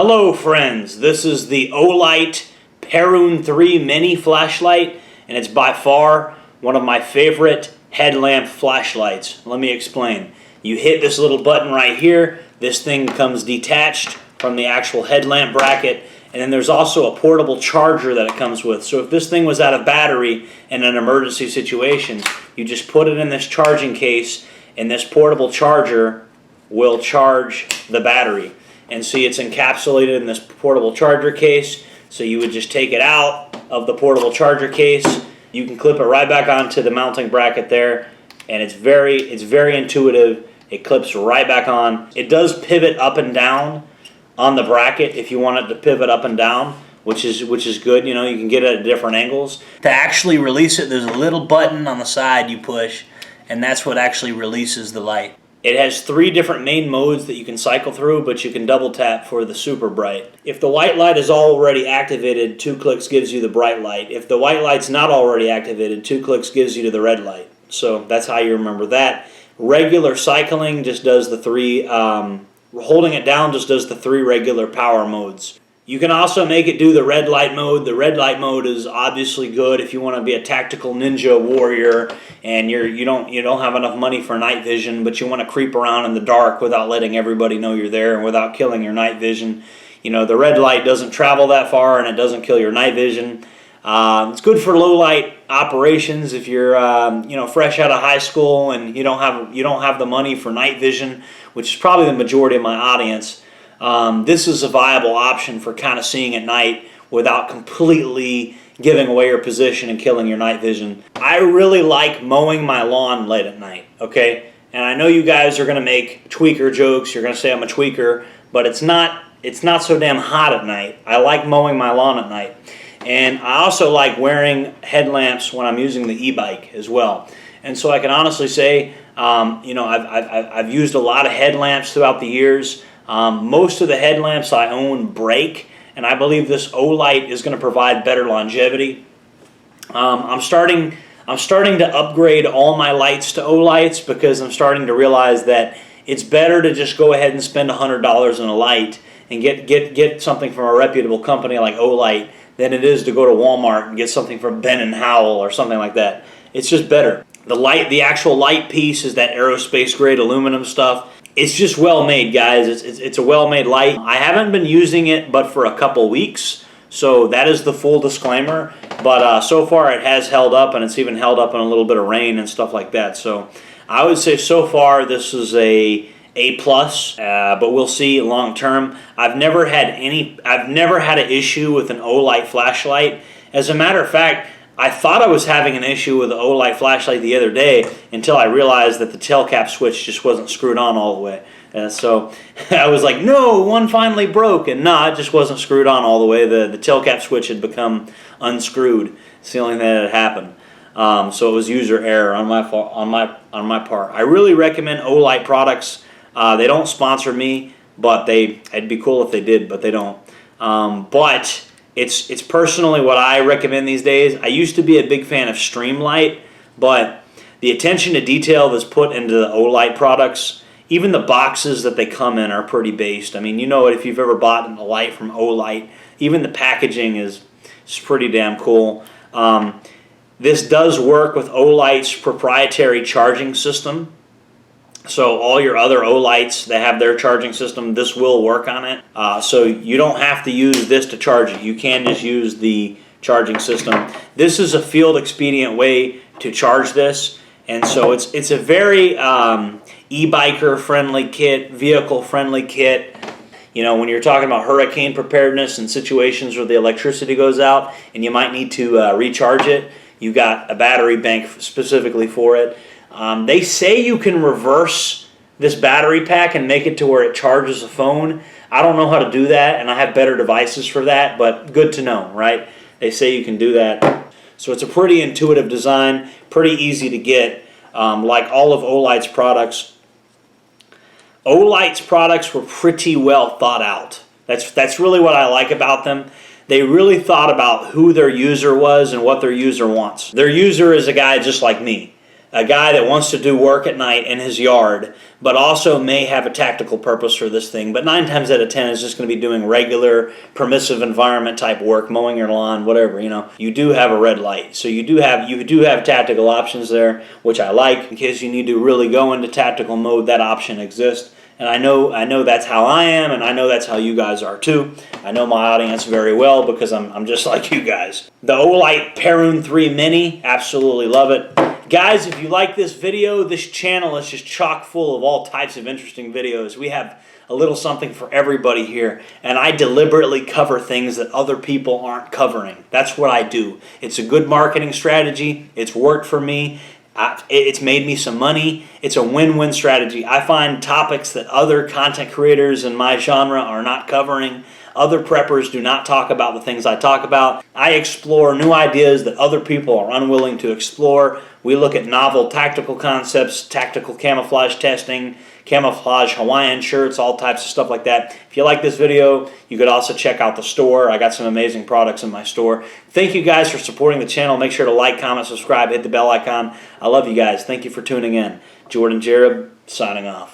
Hello friends, this is the OLIGHT Perun 3 mini flashlight, and it's by far one of my favorite headlamp flashlights. Let me explain. You hit this little button right here, this thing comes detached from the actual headlamp bracket, and then there's also a portable charger that it comes with. So if this thing was out of battery in an emergency situation, you just put it in this charging case and this portable charger will charge the battery. And see, it's encapsulated in this portable charger case, so you would just take it out of the portable charger case. You can clip it right back onto the mounting bracket there, and it's very intuitive. It clips right back on. It does pivot up and down on the bracket if you want it to pivot up and down, which is good. You know, you can get it at different angles. To actually release it, there's a little button on the side you push, and that's what actually releases the light. It has 3 different main modes that you can cycle through, but you can double tap for the super bright. If the white light is already activated, 2 clicks gives you the bright light. If the white light's not already activated, 2 clicks gives you to the red light. So that's how you remember that. Regular cycling just does the 3, holding it down just does the 3 regular power modes. You can also make it do the red light mode. The red light mode is obviously good if you want to be a tactical ninja warrior and you don't have enough money for night vision, but you want to creep around in the dark without letting everybody know you're there and without killing your night vision. You know, the red light doesn't travel that far and it doesn't kill your night vision. It's good for low light operations if you're fresh out of high school and you don't have the money for night vision, which is probably the majority of my audience. This is a viable option for kind of seeing at night without completely giving away your position and killing your night vision. I really like mowing my lawn late at night, okay? And I know you guys are going to make tweaker jokes. You're going to say I'm a tweaker, but it's not so damn hot at night. I like mowing my lawn at night. And I also like wearing headlamps when I'm using the e-bike as well. And so I can honestly say, I've used a lot of headlamps throughout the years. Most of the headlamps I own break, and I believe this OLIGHT is going to provide better longevity. I'm starting to upgrade all my lights to OLIGHTs because I'm starting to realize that it's better to just go ahead and spend $100 on a light and get something from a reputable company like OLIGHT than it is to go to Walmart and get something from Ben & Howell or something like that. It's just better. The actual light piece is that aerospace grade aluminum stuff. It's just well made, guys. It's a well made light. I haven't been using it but for a couple weeks, so that is the full disclaimer. But so far it has held up, and it's even held up in a little bit of rain and stuff like that. So I would say so far this is A+, but we'll see long term. I've never had an issue with an OLIGHT flashlight. As a matter of fact, I thought I was having an issue with the OLIGHT flashlight the other day until I realized that the tail cap switch just wasn't screwed on all the way. And so I was like, no, one finally broke. And no, it just wasn't screwed on all the way. The tail cap switch had become unscrewed. It's the only thing that had happened. So it was user error on my part. I really recommend OLIGHT products. They don't sponsor me, but it'd be cool if they did, but they don't. But it's personally what I recommend these days. I used to be a big fan of Streamlight, but the attention to detail that's put into the OLIGHT products, even the boxes that they come in are pretty based. I mean, you know it if you've ever bought a light from OLIGHT. Even the packaging is pretty damn cool. This does work with OLIGHT's proprietary charging system. So all your other OLIGHTs that have their charging system, this will work on it. So you don't have to use this to charge it. You can just use the charging system. This is a field expedient way to charge this. And so it's a very e-biker friendly kit, vehicle friendly kit. You know, when you're talking about hurricane preparedness and situations where the electricity goes out and you might need to recharge it, you got a battery bank specifically for it. They say you can reverse this battery pack and make it to where it charges a phone. I don't know how to do that, and I have better devices for that, but good to know, right? They say you can do that. So it's a pretty intuitive design, pretty easy to get, like all of OLIGHT's products. OLIGHT's products were pretty well thought out. That's really what I like about them. They really thought about who their user was and what their user wants. Their user is a guy just like me. a guy that wants to do work at night in his yard, but also may have a tactical purpose for this thing, but 9 times out of 10 is just going to be doing regular, permissive environment type work, mowing your lawn, whatever, you know, you do have a red light. So you do have tactical options there, which I like. In case you need to really go into tactical mode, that option exists. And I know that's how I am, and I know that's how you guys are too. I know my audience very well because I'm just like you guys. The OLIGHT Perun 3 Mini, absolutely love it. Guys, if you like this video, this channel is just chock full of all types of interesting videos. We have a little something for everybody here, and I deliberately cover things that other people aren't covering. That's what I do. It's a good marketing strategy. It's worked for me. It's made me some money. It's a win-win strategy. I find topics that other content creators in my genre are not covering. Other preppers do not talk about the things I talk about. I explore new ideas that other people are unwilling to explore. We look at novel tactical concepts, tactical camouflage testing, camouflage Hawaiian shirts, all types of stuff like that. If you like this video, you could also check out the store. I got some amazing products in my store. Thank you guys for supporting the channel. Make sure to like, comment, subscribe, hit the bell icon. I love you guys. Thank you for tuning in. Jordan 𝗟𝗶 signing off.